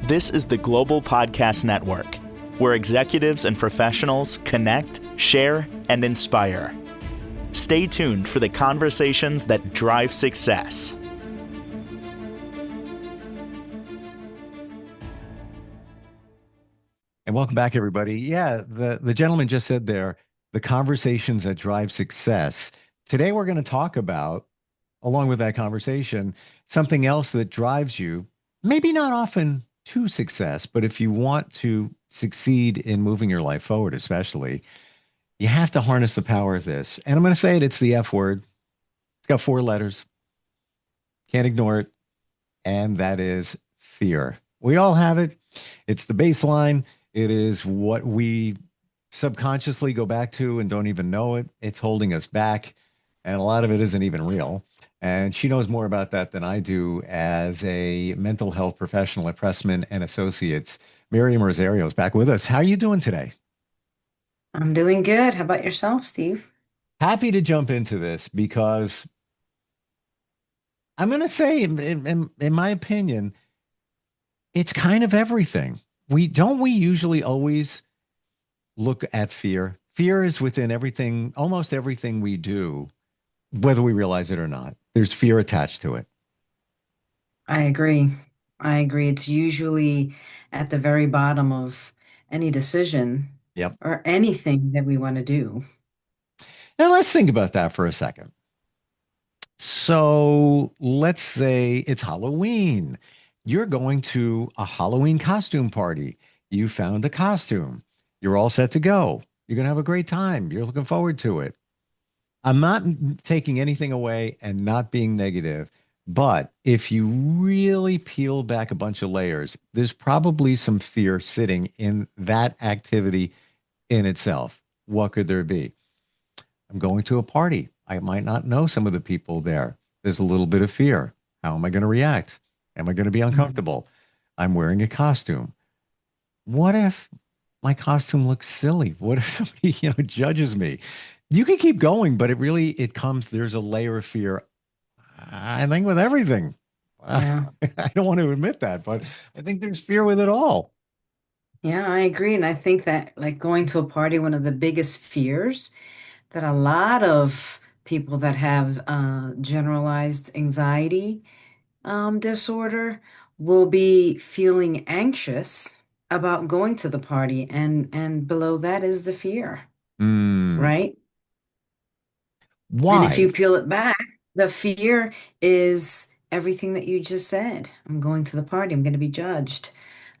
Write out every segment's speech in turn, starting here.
This is the Global Podcast Network, where executives and professionals connect, share, and inspire. Stay tuned for the conversations that drive success. And welcome back, everybody. Yeah, the gentleman just said there, the conversations that drive success. Today, we're going to talk about, along with that conversation, something else that drives you, maybe not often to success, but if you want to succeed in moving your life forward, especially, you have to harness the power of this. And I'm going to say it, it's the F word. It's got 4 letters. Can't ignore it. And that is fear. We all have it. It's the baseline. It is what we subconsciously go back to and don't even know it. It's holding us back. And a lot of it isn't even real. And she knows more about that than I do as a mental health professional at Pressman and Associates. Miriam Rosario is back with us. How are you doing today? I'm doing good. How about yourself, Steve? Happy to jump into this because I'm going to say, in my opinion, it's kind of everything. We usually always look at fear. Fear is within everything, almost everything we do, whether we realize it or not. There's fear attached to it. I agree. I agree. It's usually at the very bottom of any decision Yep. or anything that we want to do. Now let's think about that for a second. So let's say it's Halloween. You're going to a Halloween costume party. You found a costume. You're all set to go. You're going to have a great time. You're looking forward to it. I'm not taking anything away and not being negative, but if you really peel back a bunch of layers, there's probably some fear sitting in that activity in itself. What could there be? I'm going to a party. I might not know some of the people there. There's a little bit of fear. How am I going to react? Am I going to be Mhm. uncomfortable? I'm wearing a costume. What if my costume looks silly? What if somebody, judges me? You can keep going, but there's a layer of fear. I think with everything. Yeah. I don't want to admit that, but I think there's fear with it all. Yeah, I agree. And I think that like going to a party, one of the biggest fears that a lot of people that have generalized anxiety disorder will be feeling anxious about going to the party, and below that is the fear, Hmm. right? And if you Why? peel it back, the fear is everything that you just said. I'm going to the party. I'm going to be judged.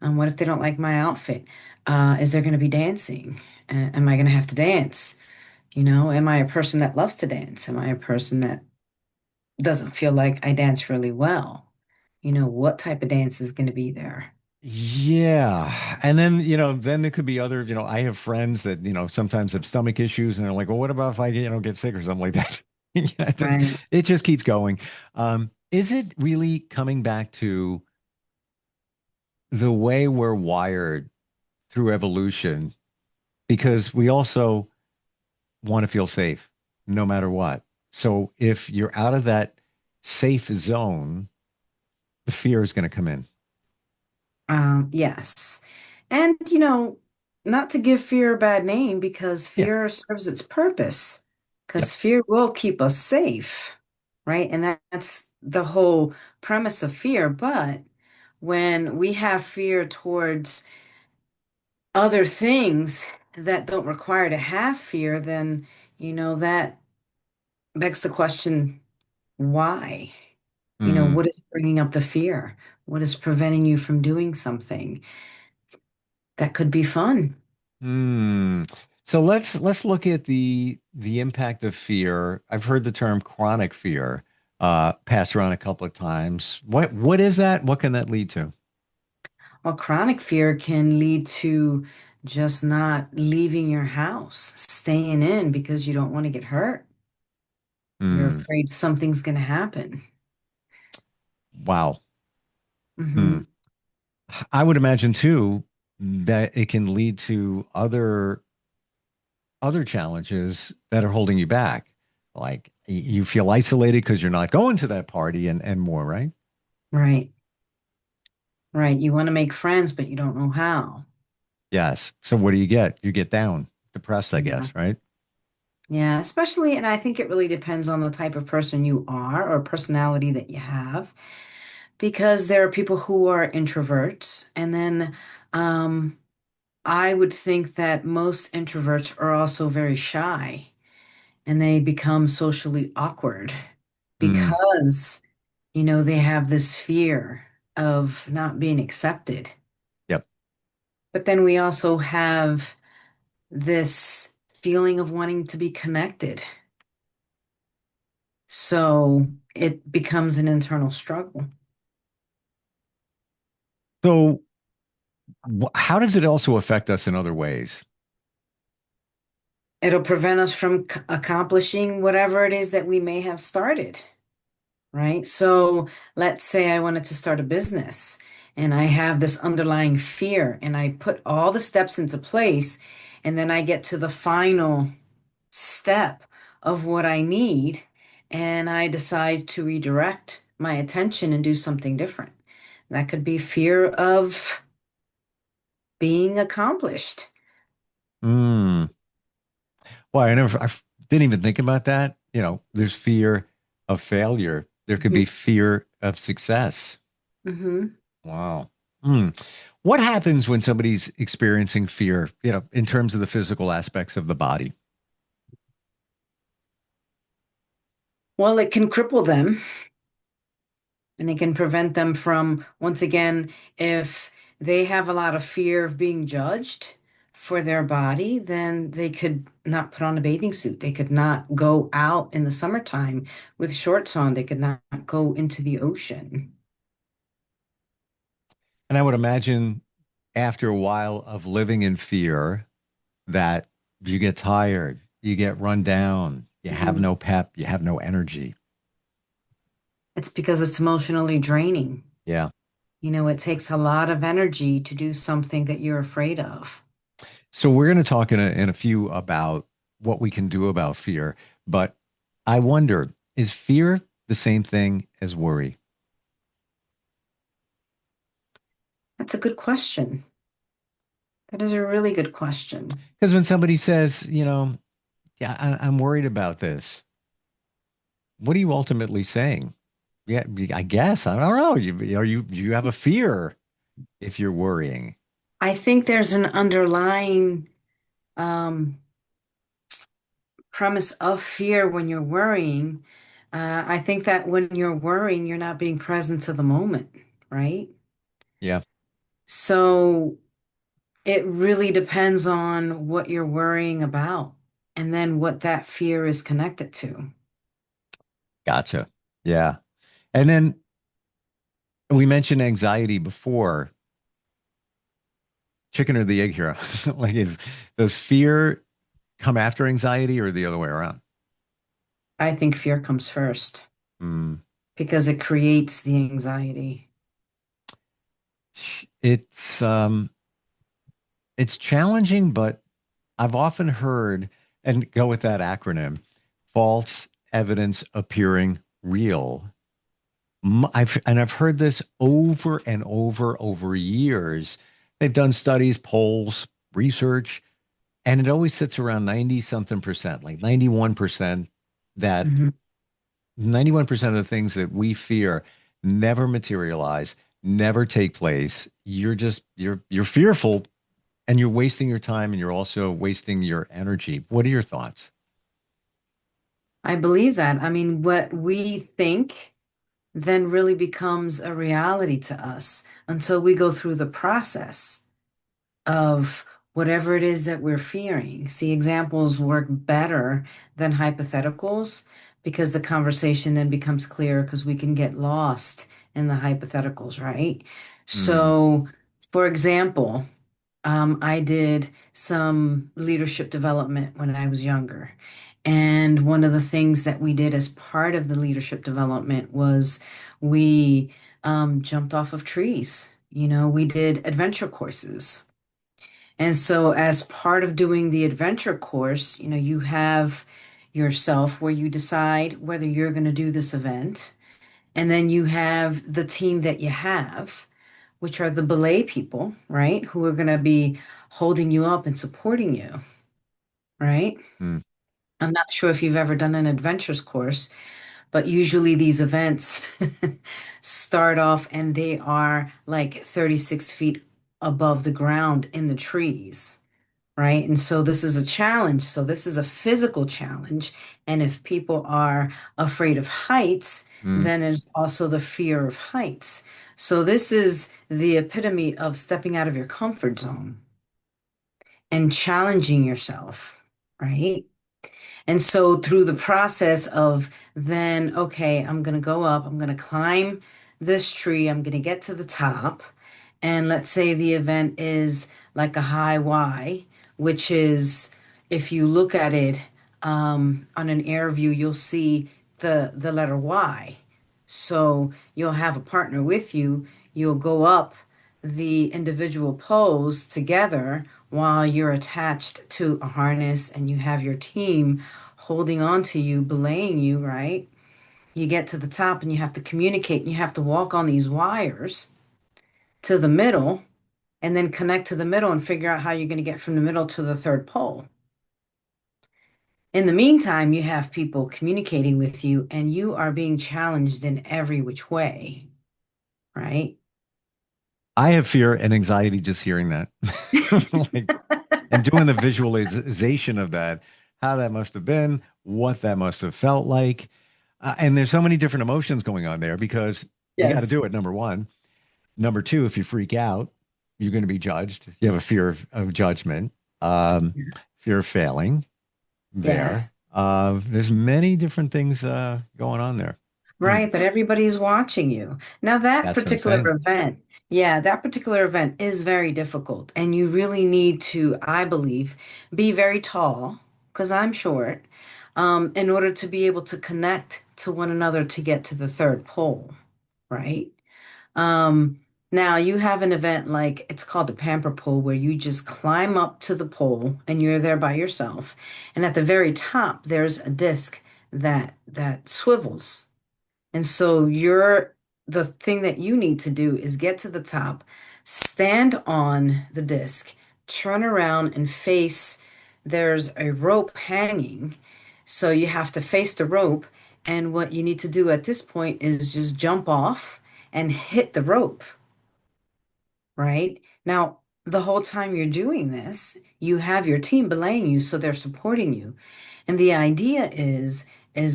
What if they don't like my outfit? Is there going to be dancing? Am I going to have to dance? Am I a person that loves to dance? Am I a person that doesn't feel like I dance really well? What type of dance is going to be there? Yeah. And then, then there could be other, I have friends that, sometimes have stomach issues and they're like, well, what about if I, get sick or something like that? Yeah, Right. it just keeps going. Is it really coming back to the way we're wired through evolution? Because we also want to feel safe no matter what. So if you're out of that safe zone, the fear is going to come in. Yes. And, not to give fear a bad name because Yeah. fear serves its purpose, Yep. because fear will keep us safe, right? And that's the whole premise of fear. But when we have fear towards other things that don't require to have fear, then, that begs the question, why? Mm. What is bringing up the fear? What is preventing you from doing something that could be fun? Hmm. So let's look at the impact of fear. I've heard the term chronic fear passed around a couple of times. What is that? What can that lead to? Well, chronic fear can lead to just not leaving your house, staying in because you don't want to get hurt. You're Hmm. afraid something's going to happen. Wow. Hmm. Hmm. I would imagine too that it can lead to other challenges that are holding you back. Like you feel isolated because you're not going to that party and more, right? Right. Right. You want to make friends, but you don't know how. Yes. So what do you get? You get down, depressed, I Yeah. guess, right? Yeah. Especially, and I think it really depends on the type of person you are or personality that you have, because there are people who are introverts. And then um, I would think that most introverts are also very shy and they become socially awkward Mm, because, they have this fear of not being accepted. yep. But then we also have this feeling of wanting to be connected. So it becomes an internal struggle. So how does it also affect us in other ways? It'll prevent us from accomplishing whatever it is that we may have started, right? So let's say I wanted to start a business and I have this underlying fear and I put all the steps into place and then I get to the final step of what I need, and I decide to redirect my attention and do something different. That could be fear of being accomplished. Mm. Well, I didn't even think about that. There's fear of failure. There could be fear of success. Mm-hmm. Wow. Hmm. What happens when somebody's experiencing fear, in terms of the physical aspects of the body? Well, it can cripple them and it can prevent them from, once again, if they have a lot of fear of being judged for their body, then they could not put on a bathing suit. They could not go out in the summertime with shorts on. They could not go into the ocean. And I would imagine after a while of living in fear that you get tired, you get run down, you have Mhm. no pep, you have no energy. It's because it's emotionally draining. Yeah. It takes a lot of energy to do something that you're afraid of. So we're going to talk in a few about what we can do about fear, but I wonder, is fear the same thing as worry? That's a good question. That is a really good question. Because when somebody says, yeah, I'm worried about this, what are you ultimately saying? Yeah, I guess. I don't know. You have a fear if you're worrying. I think there's an underlying um, premise of fear when you're worrying. I think that when you're worrying, you're not being present to the moment, right? Yeah, So it really depends on what you're worrying about and then what that fear is connected to. gotcha. Yeah. And then we mentioned anxiety before. Chicken or the egg here? Like, does fear come after anxiety or the other way around? I think fear comes first Mm. because it creates the anxiety. It's it's challenging, but I've often heard, and go with that acronym, false evidence appearing real. I've heard this over and over years. They've done studies, polls, research, and it always sits around 90 something percent, like 91%, that Mhm. 91% of the things that we fear never materialize, never take place. You're fearful and you're wasting your time and you're also wasting your energy. What are your thoughts? I believe that. I mean, what we think then really becomes a reality to us until we go through the process of whatever it is that we're fearing. See, examples work better than hypotheticals because the conversation then becomes clearer because we can get lost in the hypotheticals, right? Mm, So, for example, I did some leadership development when I was younger. And one of the things that we did as part of the leadership development was we jumped off of trees. We did adventure courses. And so, as part of doing the adventure course, you have yourself where you decide whether you're going to do this event. And then you have the team that you have, which are the belay people, right? Who are going to be holding you up and supporting you, right? Mm. I'm not sure if you've ever done an adventures course, but usually these events start off and they are like 36 feet above the ground in the trees, right? And so this is a challenge. So this is a physical challenge. And if people are afraid of heights, Mm. then there's also the fear of heights. So this is the epitome of stepping out of your comfort zone and challenging yourself, right? And so through the process of then, okay, I'm going to go up, I'm going to climb this tree, I'm going to get to the top. And let's say the event is like a high Y, which is, if you look at it on an air view, you'll see the letter Y. So you'll have a partner with you. You'll go up the individual poles together while you're attached to a harness and you have your team holding on to you, belaying you, right? You get to the top and you have to communicate and you have to walk on these wires to the middle and then connect to the middle and figure out how you're going to get from the middle to the third pole. In the meantime, you have people communicating with you and you are being challenged in every which way, right? I have fear and anxiety just hearing that. Like, and doing the visualization of that, how that must have been, what that must have felt like. And there's so many different emotions going on there because you got to Yes. do it, number one. Number two, if you freak out, you're going to be judged. You have a fear of judgment, fear of failing there. Yes. There's many different things going on there. Hmm. Right, but everybody's watching you. Now, that That's what I'm particular saying. event, yeah, that particular event is very difficult. And you really need to, I believe, be very tall, because I'm short, in order to be able to connect to one another to get to the third pole, right? Um, Now you have an event like it's called the Pamper Pole, where you just climb up to the pole and you're there by yourself. And at the very top, there's a disc that swivels. And so the thing that you need to do is get to the top, stand on the disc, turn around and face, there's a rope hanging. So you have to face the rope. And what you need to do at this point is just jump off and hit the rope, right? Now, the whole time you're doing this, you have your team belaying you, so they're supporting you. And the idea is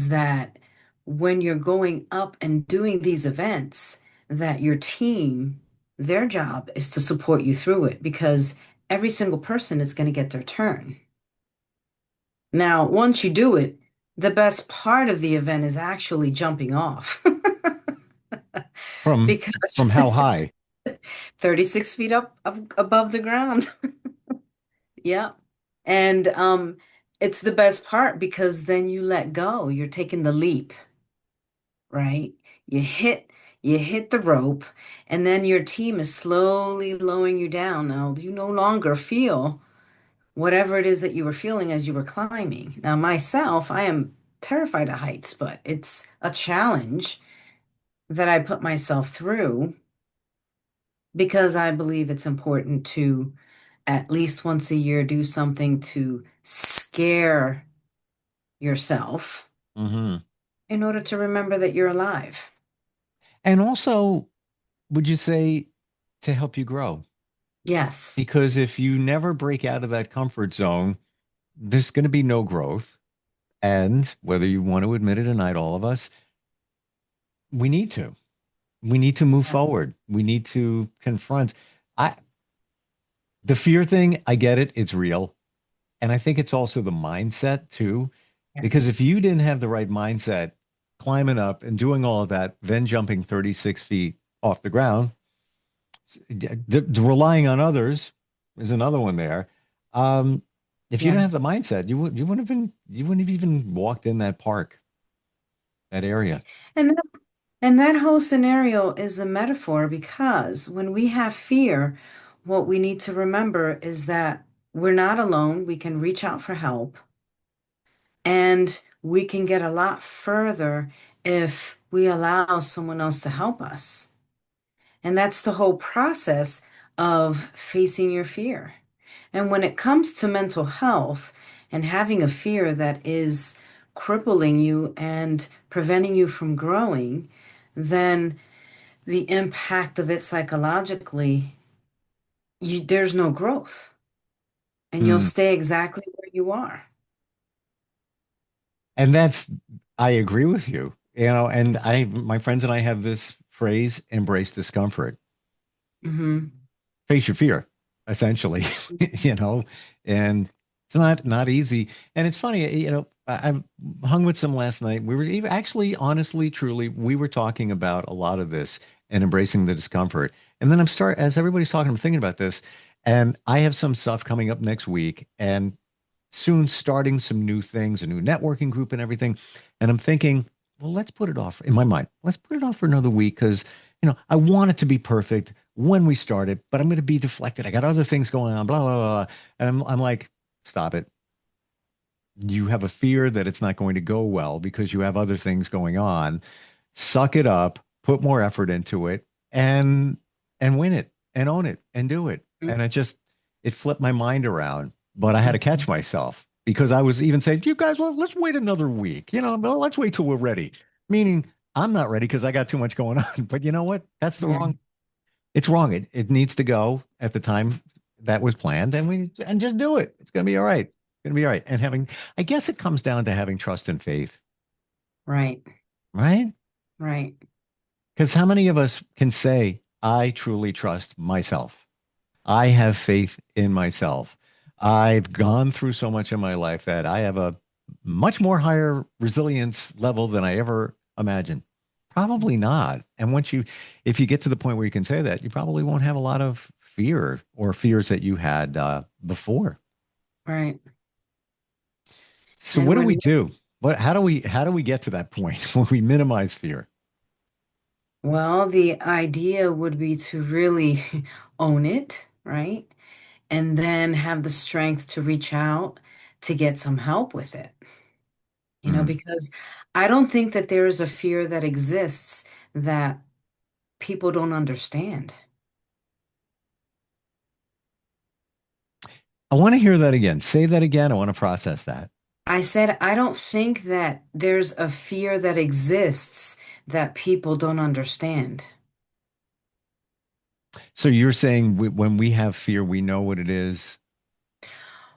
that when you're going up and doing these events, that your team, their job is to support you through it because every single person is going to get their turn. Now, once you do it, the best part of the event is actually jumping off From because from how high? 36 feet up above the ground. Yeah. And it's the best part because then you let go. You're taking the leap, right? You hit you hit the rope and then your team is slowly lowering you down. Now you no longer feel whatever it is that you were feeling as you were climbing. Now myself, I am terrified of heights, but it's a challenge that I put myself through because I believe it's important to at least once a year do something to scare yourself Hmm. in order to remember that you're alive. And also, would you say to help you grow? Yes. Because if you never break out of that comfort zone, there's going to be no growth. And whether you want to admit it or not, all of us, we need to. We need to move forward. We need to confront. I The fear thing, I get it. It's real. And I think it's also the mindset too. Because if Yes. you didn't have the right mindset, climbing up and doing all of that, then jumping 36 feet off the ground, relying on others is another one there. Um, if you Yeah. don't have the mindset, you wouldn't have been you wouldn't have even walked in that park, that area. And that whole scenario is a metaphor because when we have fear, what we need to remember is that we're not alone. We can reach out for help and we can get a lot further if we allow someone else to help us. And that's the whole process of facing your fear. And when it comes to mental health and having a fear that is crippling you and preventing you from growing, then the impact of it psychologically, there's no growth and you'll Hmm. stay exactly where you are. And I agree with you, and my friends and I have this phrase, embrace discomfort, Hmm. face your fear, essentially, you know, and it's not easy. And it's funny, I've hung with some last night. We were even actually, honestly, truly, we were talking about a lot of this and embracing the discomfort. And then as everybody's talking, I'm thinking about this, and I have some stuff coming up next week, and soon starting some new things, a new networking group and everything. And I'm thinking, well, let's put it off in my mind. Let's put it off for another week because, I want it to be perfect when we start it, but I'm going to be deflected. I got other things going on, blah, blah, blah. And I'm like, stop it. You have a fear that it's not going to go well because you have other things going on. Suck it up, put more effort into it, and win it and own it and do it. And it flipped my mind around, but I had to catch Hmm. myself because I was even saying, you guys, well, let's wait another week. No, let's wait till we're ready. Meaning I'm not ready because I got too much going on. But you know what? Yeah, It's wrong. It needs to go at the time that was planned, and just do it. It's gonna be all right. It's gonna be all right. And I guess it comes down to having trust and faith, right, right? right. Because how many of us can say, I truly trust myself? I have faith in myself. I've gone through so much in my life that I have a much more higher resilience level than I ever imagined. Probably not. And if you get to the point where you can say that, you probably won't have a lot of fear or fears that you had before. Right. So And what do when we do? How do we get to that point when we minimize fear? Well, the idea would be to really own it, right? And then have the strength to reach out to get some help with it. Hmm. Because I don't think that there is a fear that exists that people don't understand. I want to hear that again. Say that again. I want to process that. I said, I don't think that there's a fear that exists that people don't understand. So you're saying when we have fear, we know what it is.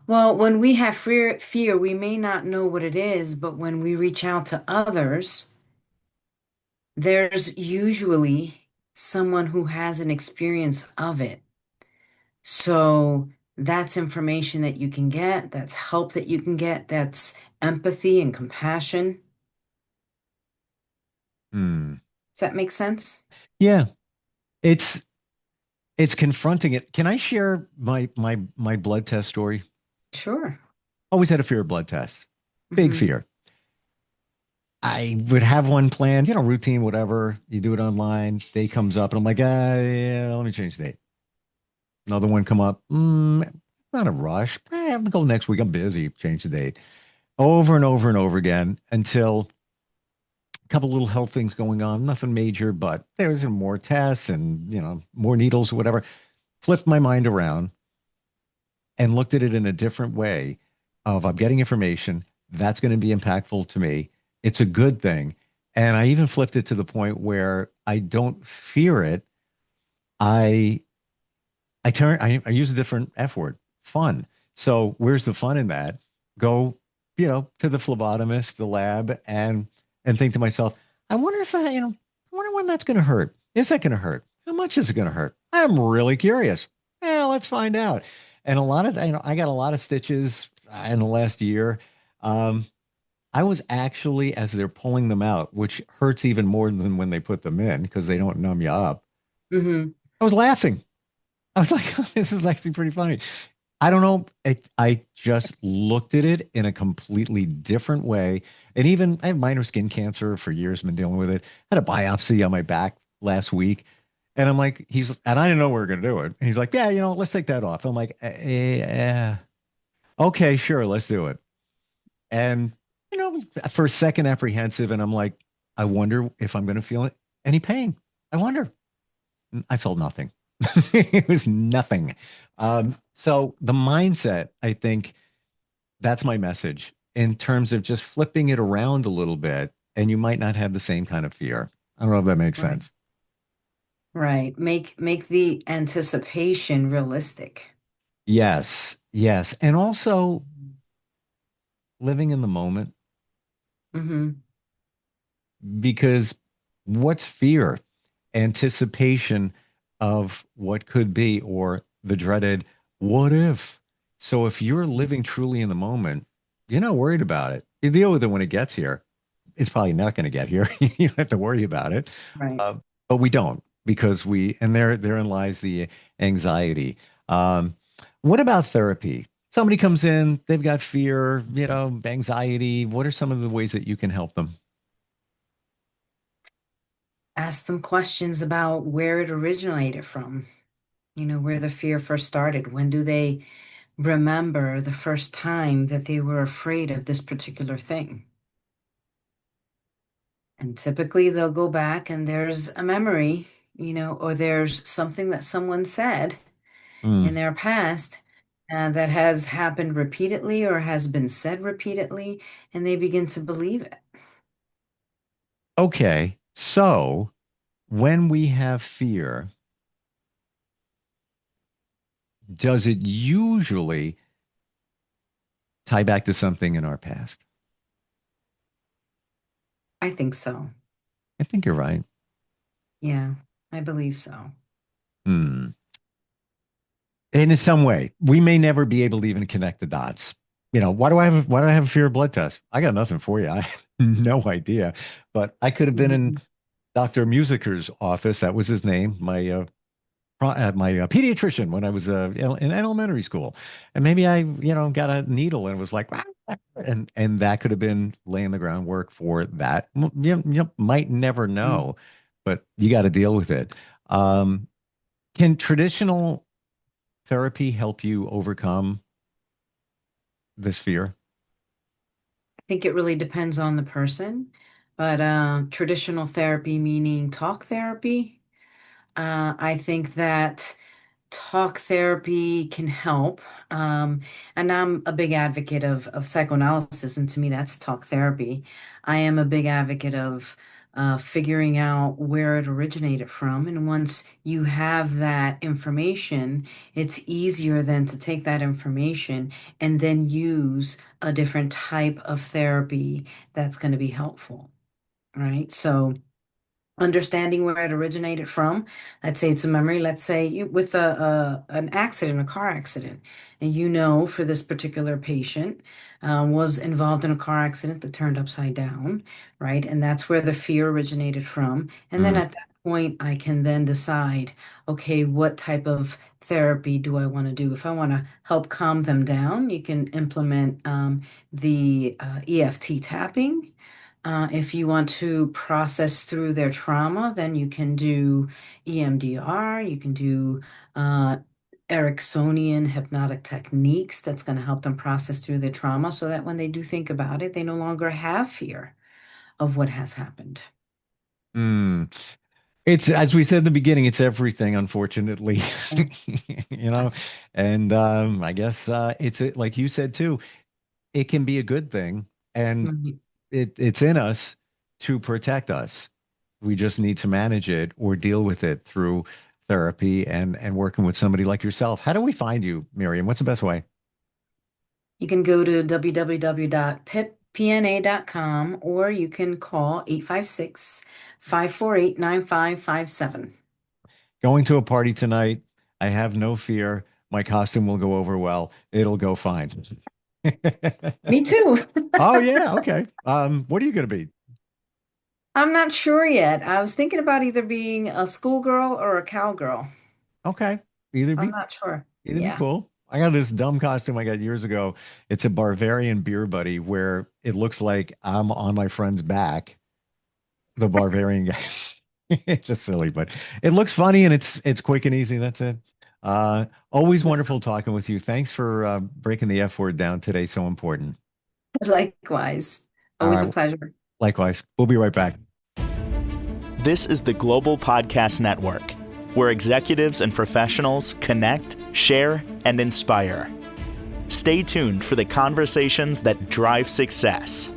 Well, when we have fear, we may not know what it is, but when we reach out to others, there's usually someone who has an experience of it. So that's information that you can get, that's help that you can get, that's empathy and compassion. Hmm. Does that make sense? Yeah, it's it's confronting it. Can I share my blood test story? Sure. Always had a fear of blood tests. Big Hmm. fear. I would have one planned, routine, whatever. You do it online. Day comes up, and I'm like, yeah, let me change the date. Another one come up. Not a rush. I'm gonna go next week. I'm busy. Change the date. Over and over and over again until a couple little health things going on. Nothing major, but there was more tests and more needles or whatever. Flipped my mind around and looked at it in a different way of I'm getting information that's going to be impactful to me. It's a good thing. And I even flipped it to the point where I don't fear it. I I use a different F word, fun. So where's the fun in that? Go, to the phlebotomist, the lab, and think to myself, I wonder if I wonder when that's going to hurt. Is that going to hurt? How much is it going to hurt? I'm really curious. Yeah, let's find out. And a lot of, I got a lot of stitches in the last year. Um, I was actually, as they're pulling them out, which hurts even more than when they put them in because they don't numb you up. Hmm. I was laughing. I was like, this is actually pretty funny. I don't know. I just looked at it in a completely different way. And even I have minor skin cancer for years, been dealing with it. Had a biopsy on my back last week. And I'm like, and I didn't know we were going to do it. And he's like, yeah, let's take that off. I'm like, okay, sure, let's do it. And, for a second apprehensive. And I'm like, I wonder if I'm going to feel any pain. I wonder. I felt nothing. It was nothing. So the mindset, I think that's my message in terms of just flipping it around a little bit, and you might not have the same kind of fear. I don't know if that makes Right. sense. Right. Make the anticipation realistic. Yes, yes. And also living in the moment, Hmm. because what's fear? Anticipation of what could be, or the dreaded what if. So if you're living truly in the moment, you're not worried about it. You deal with it when it gets here. It's probably not going to get here. You don't have to worry about it. Right. Uh, but we don't, because and therein lies the anxiety. Um, what about therapy? Somebody comes in, they've got fear, anxiety. What are some of the ways that you can help them? Ask them questions about where it originated from, where the fear first started. When do they remember the first time that they were afraid of this particular thing? And typically they'll go back and there's a memory, or there's something that someone said in Hmm. their past that has happened repeatedly or has been said repeatedly, and they begin to believe it. Okay, so when we have fear, does it usually tie back to something in our past? I think so. I think you're right. Yeah, I believe so. Hmm. And in some way, we may never be able to even connect the dots. Why do I have a fear of blood test? I got nothing for you. I have no idea. But I could have been in Mhm. Dr. Musiker's office. That was his name. My pediatrician when I was in elementary school, and maybe I got a needle and was like, "Ah," and that could have been laying the groundwork for that. You might never know, but you got to deal with it. Um, can traditional therapy help you overcome this fear? I think it really depends on the person, but traditional therapy, meaning talk therapy, I think that talk therapy can help. Um, and I'm a big advocate of psychoanalysis, and to me, that's talk therapy. I am a big advocate of figuring out where it originated from. And once you have that information, it's easier then to take that information and then use a different type of therapy that's going to be helpful, right? So, understanding where it originated from. Let's say it's a memory. Let's say with an accident, a car accident, and for this particular patient was involved in a car accident that turned upside down, right? And that's where the fear originated from. And then Mm, at that point, I can then decide, okay, what type of therapy do I want to do? If I want to help calm them down, you can implement the EFT tapping. If you want to process through their trauma, then you can do EMDR, you can do uh, Ericksonian hypnotic techniques that's going to help them process through their trauma so that when they do think about it, they no longer have fear of what has happened. mm. It's, as we said in the beginning, it's everything, unfortunately. Yes. you know, Yes. and I guess like you said too, it can be a good thing, and Mhm. it's in us to protect us. We just need to manage it or deal with it through therapy and working with somebody like yourself. How do we find you, Miriam? What's the best way? You can go to www.pippna.com or you can call 856-548-9557. Going to a party tonight. I have no fear. My costume will go over well. It'll go fine. Me too. Oh yeah, okay. What are you gonna be? I'm not sure yet. I was thinking about either being a schoolgirl or a cowgirl. Okay. Either I'm be not sure. Either be Yeah. cool. I got this dumb costume I got years ago. It's a Bavarian beer buddy where it looks like I'm on my friend's back, the Bavarian guy. It's just silly, but it looks funny and it's quick and easy. That's it. Always wonderful talking with you. Thanks for breaking the F word down today. So important. Likewise. All Always a right. pleasure. Likewise. We'll be right back. This is the Global Podcast Network. where executives and professionals connect, share, and inspire. Stay tuned for the conversations that drive success.